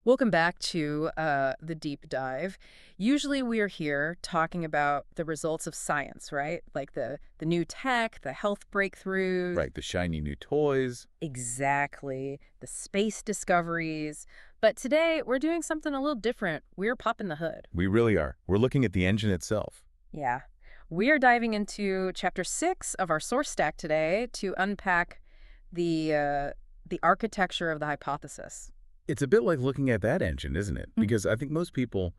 Welcome back to the deep dive. Usually we are here talking about the results of science, right? Like the new tech, the health breakthroughs. Right, the shiny new toys. Exactly. The space discoveries. But today we're doing something a little different. We're popping the hood. We really are. We're looking at the engine itself. Yeah. We are diving into chapter 6 of our source stack today to unpack the architecture of the hypothesis. It's a bit like looking at that engine, isn't it? Mhm. Because I think most people,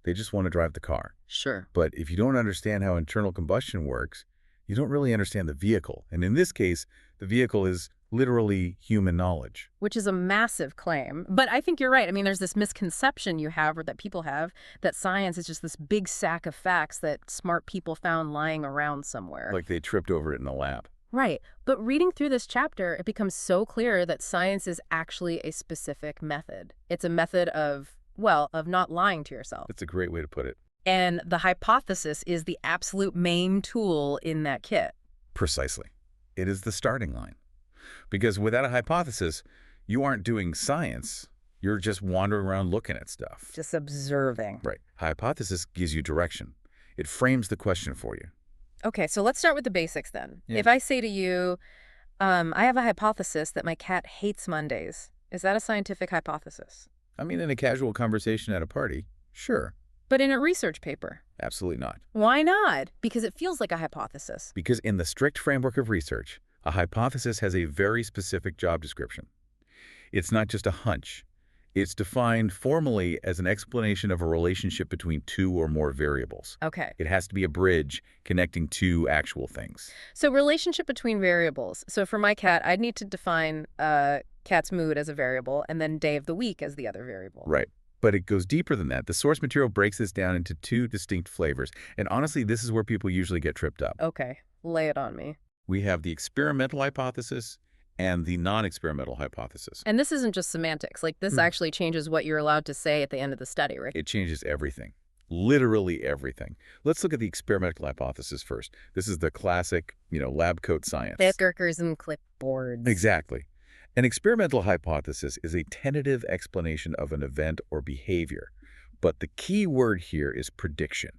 they just want to drive the car. Sure. But if you don't understand how internal combustion works, you don't really understand the vehicle. And in this case, the vehicle is literally human knowledge. Which is a massive claim. But I think you're right. I mean, there's this misconception you have, or that people have, that science is just this big sack of facts that smart people found lying around somewhere. Like they tripped over it in the lab. Right. But reading through this chapter, it becomes so clear that science is actually a specific method. It's a method of, well, of not lying to yourself. That's a great way to put it. And the hypothesis is the absolute main tool in that kit. Precisely. It is the starting line. Because without a hypothesis, you aren't doing science. You're just wandering around looking at stuff. Just observing. Right. Hypothesis gives you direction. It frames the question for you. Okay, so let's start with the basics then. Yeah. If I say to you, I have a hypothesis that my cat hates Mondays, is that a scientific hypothesis? I mean, in a casual conversation at a party, sure. But in a research paper? Absolutely not. Why not? Because it feels like a hypothesis. Because in the strict framework of research, a hypothesis has a very specific job description. It's not just a hunch. It's defined formally as an explanation of a relationship between two or more variables. Okay. It has to be a bridge connecting two actual things. So relationship between variables. So for my cat, I'd need to define cat's mood as a variable and then day of the week as the other variable. Right. But it goes deeper than that. The source material breaks this down into two distinct flavors. And honestly, this is where people usually get tripped up. Okay. Lay it on me. We have the experimental hypothesis and the non-experimental hypothesis. And this isn't just semantics. Like, this actually changes what you're allowed to say at the end of the study, right? It changes everything. Literally everything. Let's look at the experimental hypothesis first. This is the classic, lab coat science. Thickers and clipboards. Exactly. An experimental hypothesis is a tentative explanation of an event or behavior. But the key word here is prediction.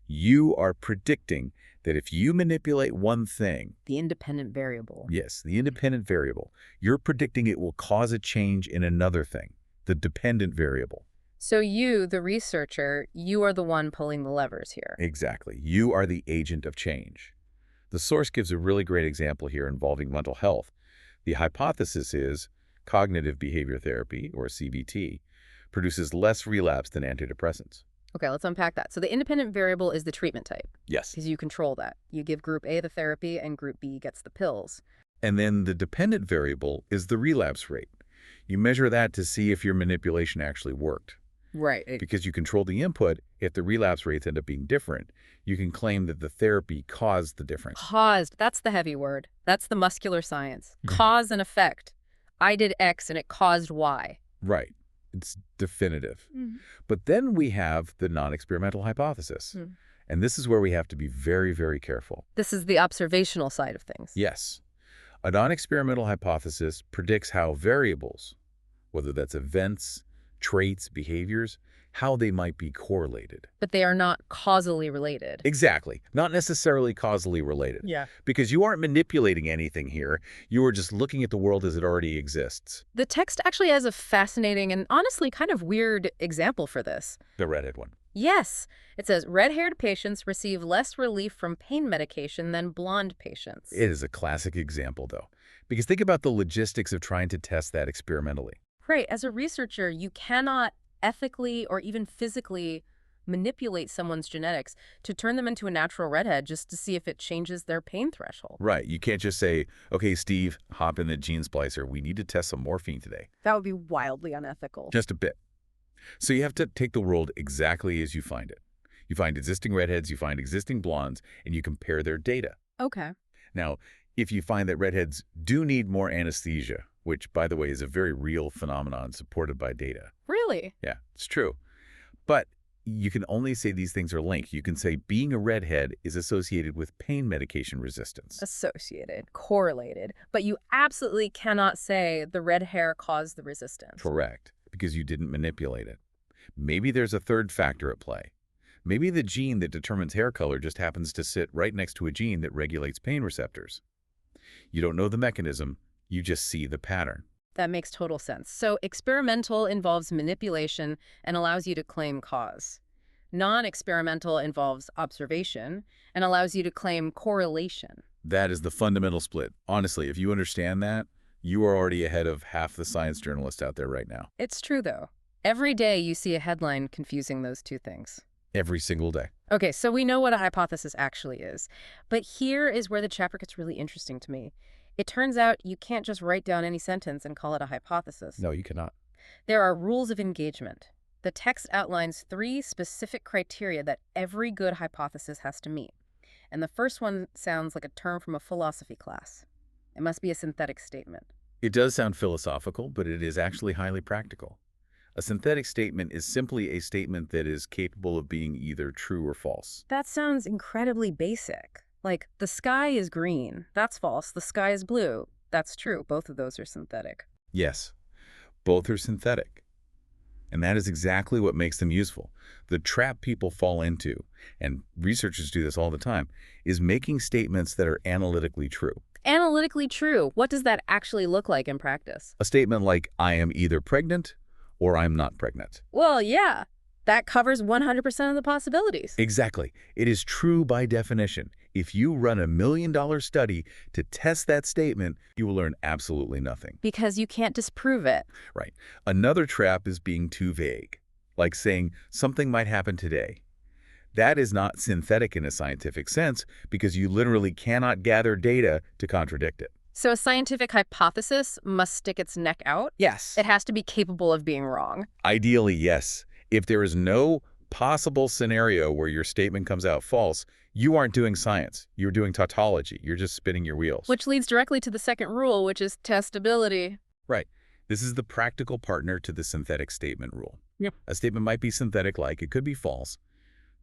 You are predicting that if you manipulate one thing, The independent variable. yes, the independent variable, you're predicting it will cause a change in another thing, the dependent variable. So you, the researcher, you are the one pulling the levers here. Exactly. You are the agent of change. The source gives a really great example here involving mental health. The hypothesis is cognitive behavior therapy, or CBT, produces less relapse than antidepressants. Okay, let's unpack that. So the independent variable is the treatment type, Yes. because you control that. You give group A the therapy and group B gets the pills. And then the dependent variable is the relapse rate. You measure that to see if your manipulation actually worked. Right. Because you control the input, if the relapse rates end up being different, you can claim that the therapy caused the difference. Caused. That's the heavy word. That's the muscular science. Cause and effect. I did X and it caused Y. Right. It's definitive. But then we have the non-experimental hypothesis. And this is where we have to be very, very careful. This is the observational side of things. Yes. A non-experimental hypothesis predicts how variables, whether that's events, traits, behaviors, how they might be correlated. But they are not causally related. Exactly. Not necessarily causally related. Yeah. Because you aren't manipulating anything here. You are just looking at the world as it already exists. The text actually has a fascinating and honestly kind of weird example for this. The redhead one. Yes. It says, red-haired patients receive less relief from pain medication than blonde patients. It is a classic example, though. Because think about the logistics of trying to test that experimentally. Right. As a researcher, you cannot ethically or even physically manipulate someone's genetics to turn them into a natural redhead just to see if it changes their pain threshold. Right. You can't just say, okay, Steve, hop in the gene splicer. We need to test some morphine today. That would be wildly unethical. Just a bit. So you have to take the world exactly as you find it. You find existing redheads, you find existing blondes, and you compare their data. Okay. Now, if you find that redheads do need more anesthesia, which, by the way, is a very real phenomenon supported by data. Really? Yeah, it's true. But you can only say these things are linked. You can say being a redhead is associated with pain medication resistance. Associated, correlated. But you absolutely cannot say the red hair caused the resistance. Correct. because you didn't manipulate it. Maybe there's a third factor at play. Maybe the gene that determines hair color just happens to sit right next to a gene that regulates pain receptors. You don't know the mechanism, you just see the pattern. That makes total sense. So experimental involves manipulation and allows you to claim cause. Non-experimental involves observation and allows you to claim correlation. That is the fundamental split. Honestly, if you understand that, you are already ahead of half the science journalists out there right now. It's true, though. Every day you see a headline confusing those two things. Every single day. Okay, so we know what a hypothesis actually is. But here is where the chapter gets really interesting to me. It turns out you can't just write down any sentence and call it a hypothesis. No, you cannot. There are rules of engagement. The text outlines 3 specific criteria that every good hypothesis has to meet. And the first one sounds like a term from a philosophy class. It must be a synthetic statement. It does sound philosophical, but it is actually highly practical. A synthetic statement is simply a statement that is capable of being either true or false. That sounds incredibly basic. Like, the sky is green. That's false. The sky is blue. That's true. Both of those are synthetic. Yes, both are synthetic. And that is exactly what makes them useful. The trap people fall into, and researchers do this all the time, is making statements that are analytically true. Analytically true. What does that actually look like in practice? A statement like, I am either pregnant or I'm not pregnant. Well, yeah. That covers 100% of the possibilities. Exactly. It is true by definition. If you run $1 million study to test that statement, you will learn absolutely nothing. Because you can't disprove it. Right. Another trap is being too vague, like saying something might happen today. That is not synthetic in a scientific sense because you literally cannot gather data to contradict it. So a scientific hypothesis must stick its neck out? Yes. It has to be capable of being wrong. Ideally, yes. If there is no possible scenario where your statement comes out false, you aren't doing science. You're doing tautology. You're just spinning your wheels. Which leads directly to the second rule, which is testability. Right. This is the practical partner to the synthetic statement rule. Yep. A statement might be synthetic like, it could be false,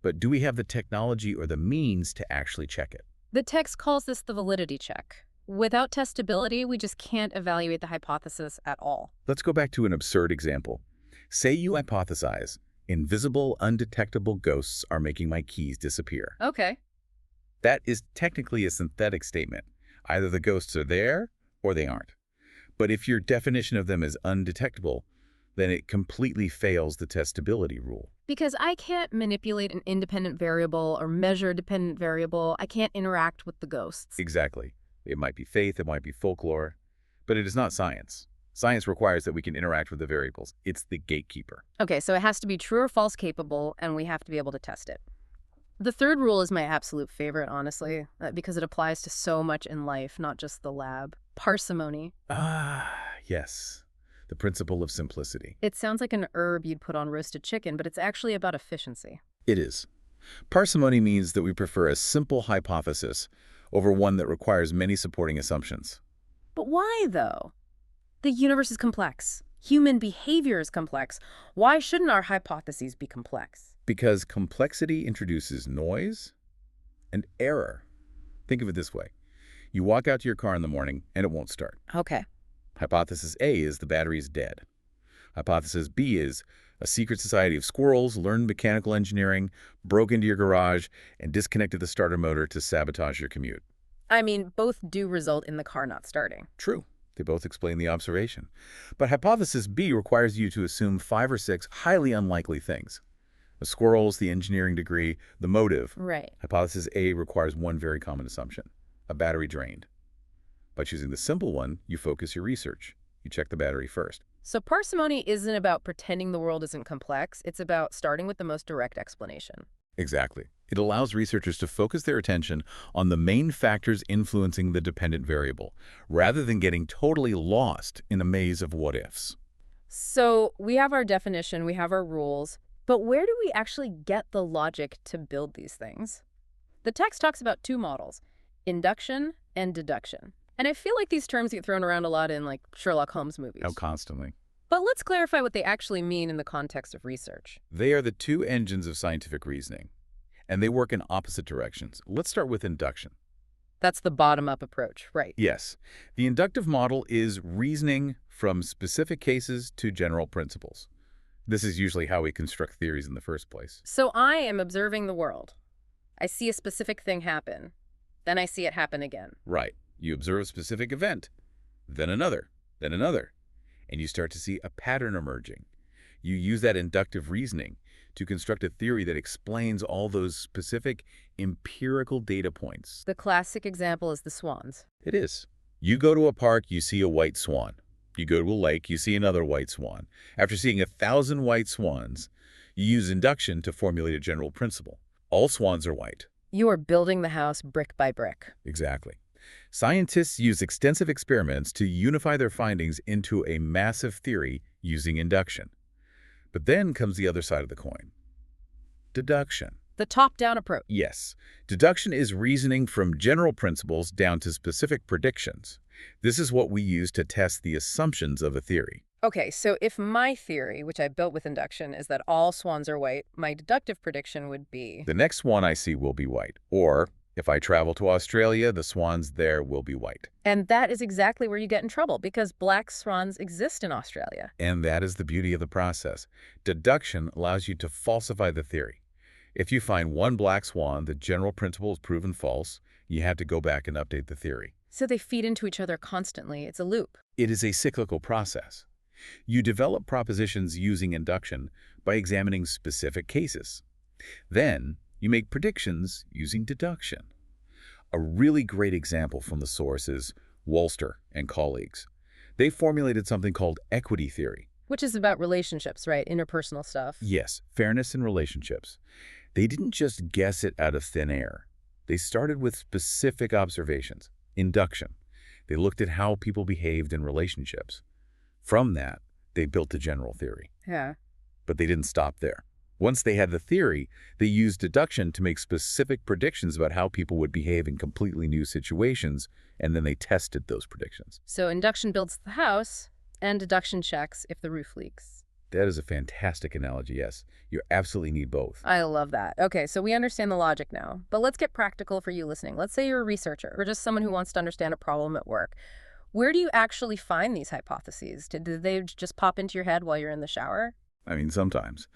but do we have the technology or the means to actually check it? The text calls this the validity check. Without testability, we just can't evaluate the hypothesis at all. Let's go back to an absurd example. Say you hypothesize, invisible, undetectable ghosts are making my keys disappear. Okay. That is technically a synthetic statement. Either the ghosts are there or they aren't. But if your definition of them is undetectable, then it completely fails the testability rule. Because I can't manipulate an independent variable or measure a dependent variable. I can't interact with the ghosts. Exactly. It might be faith, it might be folklore, but it is not science. Science requires that we can interact with the variables. It's the gatekeeper. Okay, so it has to be true or false capable, and we have to be able to test it. The third rule is my absolute favorite, honestly, because it applies to so much in life, not just the lab. Parsimony. Ah, yes. The principle of simplicity. It sounds like an herb you'd put on roasted chicken, but it's actually about efficiency. It is. Parsimony means that we prefer a simple hypothesis over one that requires many supporting assumptions. But why, though? The universe is complex. Human behavior is complex. Why shouldn't our hypotheses be complex? Because complexity introduces noise and error. Think of it this way. You walk out to your car in the morning and it won't start. Okay. Hypothesis A is the battery is dead. Hypothesis B is a secret society of squirrels learned mechanical engineering, broke into your garage, and disconnected the starter motor to sabotage your commute. I mean, both do result in the car not starting. True. They both explain the observation. But hypothesis B requires you to assume 5 or 6 highly unlikely things. The squirrels, the engineering degree, the motive. Right. Hypothesis A requires one very common assumption, a battery drained. By choosing the simple one, you focus your research. You check the battery first. So parsimony isn't about pretending the world isn't complex. It's about starting with the most direct explanation. Exactly. It allows researchers to focus their attention on the main factors influencing the dependent variable, rather than getting totally lost in a maze of what-ifs. So we have our definition, we have our rules, but where do we actually get the logic to build these things? The text talks about 2 models, induction and deduction. And I feel like these terms get thrown around a lot in, like, Sherlock Holmes movies. Oh, constantly. But let's clarify what they actually mean in the context of research. They are the 2 engines of scientific reasoning, and they work in opposite directions. Let's start with induction. That's the bottom-up approach, right? Yes. The inductive model is reasoning from specific cases to general principles. This is usually how we construct theories in the first place. So I am observing the world. I see a specific thing happen. Then I see it happen again. Right. You observe a specific event, then another, and you start to see a pattern emerging. You use that inductive reasoning to construct a theory that explains all those specific empirical data points. The classic example is the swans. It is. You go to a park, you see a white swan. You go to a lake, you see another white swan. After seeing 1,000 white swans, you use induction to formulate a general principle. All swans are white. You are building the house brick by brick. Exactly. Scientists use extensive experiments to unify their findings into a massive theory using induction. But then comes the other side of the coin. Deduction. The top-down approach. Yes. Deduction is reasoning from general principles down to specific predictions. This is what we use to test the assumptions of a theory. Okay, so if my theory, which I built with induction, is that all swans are white, my deductive prediction would be... The next swan I see will be white. Or, if I travel to Australia, the swans there will be white. And that is exactly where you get in trouble, because black swans exist in Australia. And that is the beauty of the process. Deduction allows you to falsify the theory. If you find one black swan, the general principle is proven false, you have to go back and update the theory. So they feed into each other constantly. It's a loop. It is a cyclical process. You develop propositions using induction by examining specific cases. Then, you make predictions using deduction. A really great example from the source is Wolster and colleagues. They formulated something called equity theory. Which is about relationships, right? Interpersonal stuff. Yes, fairness in relationships. They didn't just guess it out of thin air. They started with specific observations, induction. They looked at how people behaved in relationships. From that, they built a general theory. Yeah. But they didn't stop there. Once they had the theory, they used deduction to make specific predictions about how people would behave in completely new situations, and then they tested those predictions. So induction builds the house, and deduction checks if the roof leaks. That is a fantastic analogy, yes. You absolutely need both. I love that. Okay, so we understand the logic now. But let's get practical for you listening. Let's say you're a researcher or just someone who wants to understand a problem at work. Where do you actually find these hypotheses? Did they just pop into your head while you're in the shower? I mean, sometimes.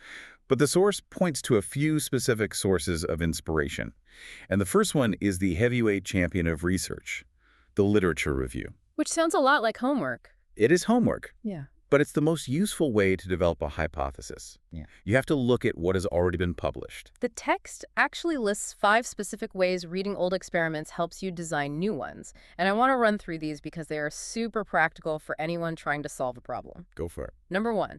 But the source points to a few specific sources of inspiration. And the first one is the heavyweight champion of research, the literature review. Which sounds a lot like homework. It is homework. Yeah. But it's the most useful way to develop a hypothesis. Yeah. You have to look at what has already been published. The text actually lists 5 specific ways reading old experiments helps you design new ones. And I want to run through these because they are super practical for anyone trying to solve a problem. Go for it. Number 1,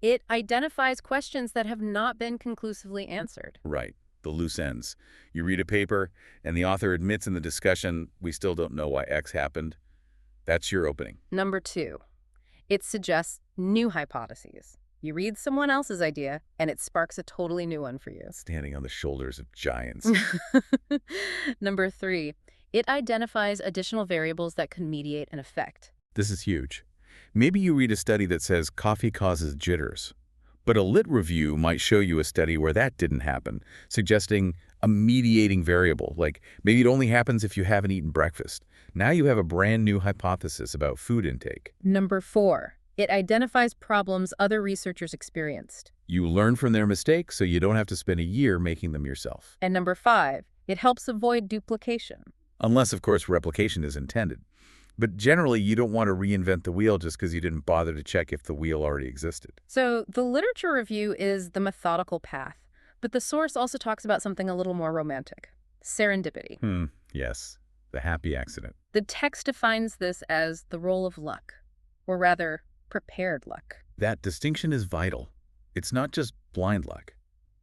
it identifies questions that have not been conclusively answered. Right. The loose ends. You read a paper, and the author admits in the discussion, we still don't know why X happened. That's your opening. Number 2, it suggests new hypotheses. You read someone else's idea, and it sparks a totally new one for you. Standing on the shoulders of giants. Number 3, it identifies additional variables that could mediate an effect. This is huge. Maybe you read a study that says coffee causes jitters, but a lit review might show you a study where that didn't happen, suggesting a mediating variable, like maybe it only happens if you haven't eaten breakfast. Now you have a brand new hypothesis about food intake. Number 4, it identifies problems other researchers experienced. You learn from their mistakes so you don't have to spend a year making them yourself. And number 5, it helps avoid duplication. Unless, of course, replication is intended. But generally, you don't want to reinvent the wheel just because you didn't bother to check if the wheel already existed. So the literature review is the methodical path, but the source also talks about something a little more romantic, serendipity. Yes, the happy accident. The text defines this as the role of luck, or rather, prepared luck. That distinction is vital. It's not just blind luck.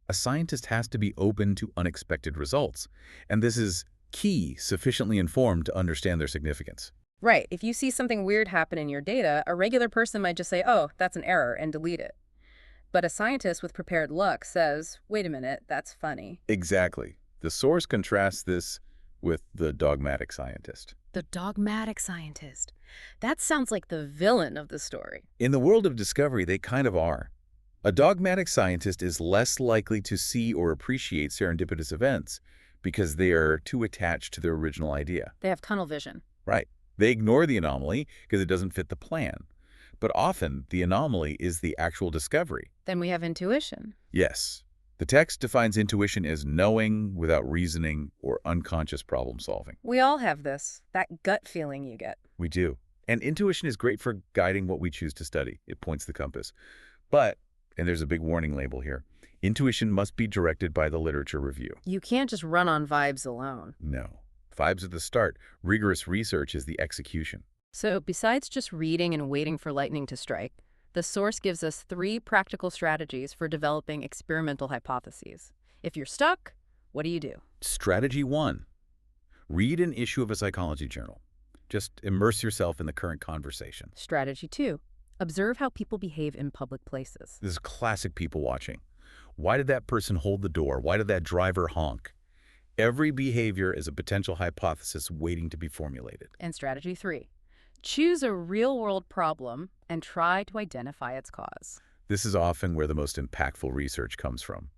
A scientist has to be open to unexpected results, and this is key, sufficiently informed to understand their significance. Right. If you see something weird happen in your data, a regular person might just say, oh, that's an error, and delete it. But a scientist with prepared luck says, wait a minute, that's funny. Exactly. The source contrasts this with the dogmatic scientist. The dogmatic scientist. That sounds like the villain of the story. In the world of discovery, they kind of are. A dogmatic scientist is less likely to see or appreciate serendipitous events because they are too attached to their original idea. They have tunnel vision. Right. They ignore the anomaly because it doesn't fit the plan. But often, the anomaly is the actual discovery. Then we have intuition. Yes. The text defines intuition as knowing without reasoning or unconscious problem solving. We all have this, that gut feeling you get. We do. And intuition is great for guiding what we choose to study. It points the compass. But, and there's a big warning label here, intuition must be directed by the literature review. You can't just run on vibes alone. No. Vibes are the start. Rigorous research is the execution. So besides just reading and waiting for lightning to strike, the source gives us 3 practical strategies for developing experimental hypotheses. If you're stuck, what do you do? Strategy 1. Read an issue of a psychology journal. Just immerse yourself in the current conversation. Strategy 2. Observe how people behave in public places. This is classic people watching. Why did that person hold the door? Why did that driver honk? Every behavior is a potential hypothesis waiting to be formulated. And strategy 3. Choose a real-world problem and try to identify its cause. This is often where the most impactful research comes from.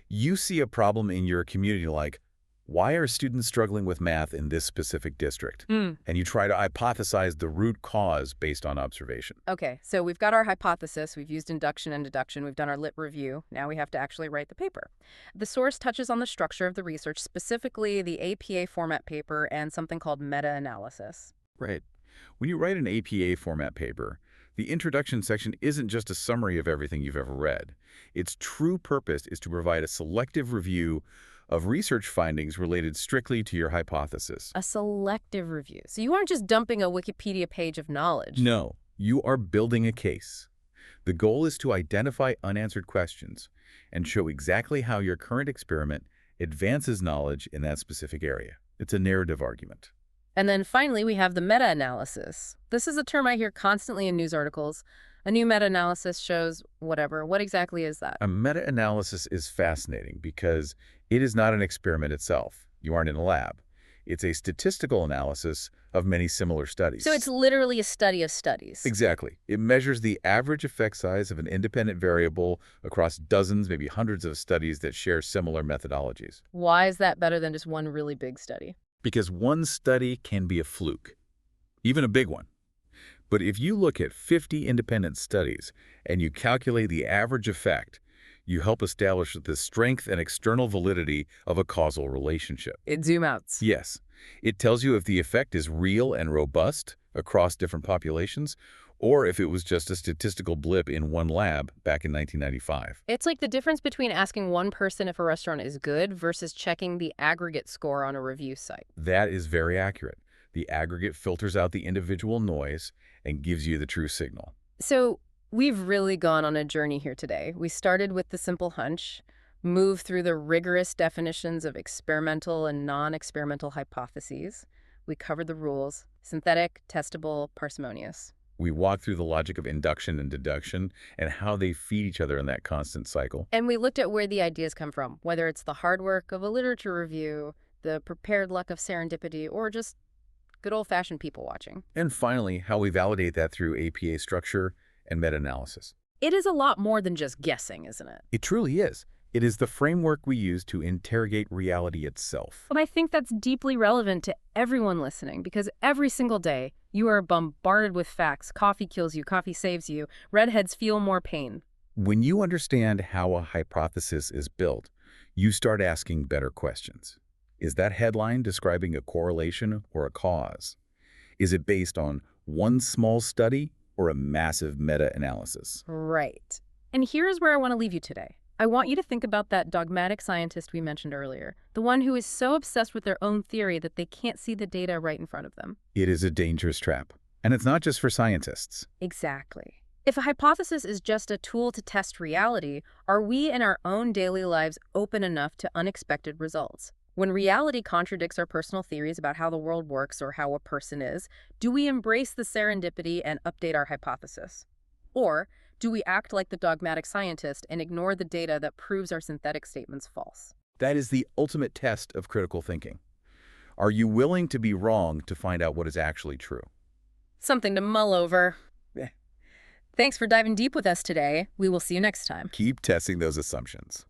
You see a problem in your community like, why are students struggling with math in this specific district? And you try to hypothesize the root cause based on observation. Okay, so we've got our hypothesis, we've used induction and deduction, we've done our lit review, now we have to actually write the paper. The source touches on the structure of the research, specifically the APA format paper and something called meta-analysis. Right. When you write an APA format paper, the introduction section isn't just a summary of everything you've ever read. Its true purpose is to provide a selective review of research findings related strictly to your hypothesis. A selective review. So you aren't just dumping a Wikipedia page of knowledge. No, you are building a case. The goal is to identify unanswered questions and show exactly how your current experiment advances knowledge in that specific area. It's a narrative argument. And then finally, we have the meta-analysis. This is a term I hear constantly in news articles. A new meta-analysis shows whatever. What exactly is that? A meta-analysis is fascinating because it is not an experiment itself. You aren't in a lab. It's a statistical analysis of many similar studies. So it's literally a study of studies. Exactly. It measures the average effect size of an independent variable across dozens, maybe hundreds of studies that share similar methodologies. Why is that better than just one really big study? Because one study can be a fluke, even a big one. But if you look at 50 independent studies and you calculate the average effect, you help establish the strength and external validity of a causal relationship. It zoom outs. Yes. It tells you if the effect is real and robust across different populations, or if it was just a statistical blip in one lab back in 1995. It's like the difference between asking one person if a restaurant is good versus checking the aggregate score on a review site. That is very accurate. The aggregate filters out the individual noise and gives you the true signal. So we've really gone on a journey here today. We started with the simple hunch, moved through the rigorous definitions of experimental and non-experimental hypotheses. We covered the rules: synthetic, testable, parsimonious. We walked through the logic of induction and deduction and how they feed each other in that constant cycle. And we looked at where the ideas come from, whether it's the hard work of a literature review, the prepared luck of serendipity, or just good old-fashioned people watching. And finally, how we validate that through APA structure and meta-analysis. It is a lot more than just guessing, isn't it? It truly is. It is the framework we use to interrogate reality itself. But I think that's deeply relevant to everyone listening, because every single day you are bombarded with facts. Coffee kills you, coffee saves you, redheads feel more pain. When you understand how a hypothesis is built, you start asking better questions. Is that headline describing a correlation or a cause? Is it based on one small study or a massive meta-analysis? Right. And here's where I want to leave you today. I want you to think about that dogmatic scientist we mentioned earlier, the one who is so obsessed with their own theory that they can't see the data right in front of them. It is a dangerous trap. And it's not just for scientists. Exactly. If a hypothesis is just a tool to test reality, are we in our own daily lives open enough to unexpected results? When reality contradicts our personal theories about how the world works or how a person is, do we embrace the serendipity and update our hypothesis? Or do we act like the dogmatic scientist and ignore the data that proves our synthetic statements false? That is the ultimate test of critical thinking. Are you willing to be wrong to find out what is actually true? Something to mull over. Thanks for diving deep with us today. We will see you next time. Keep testing those assumptions.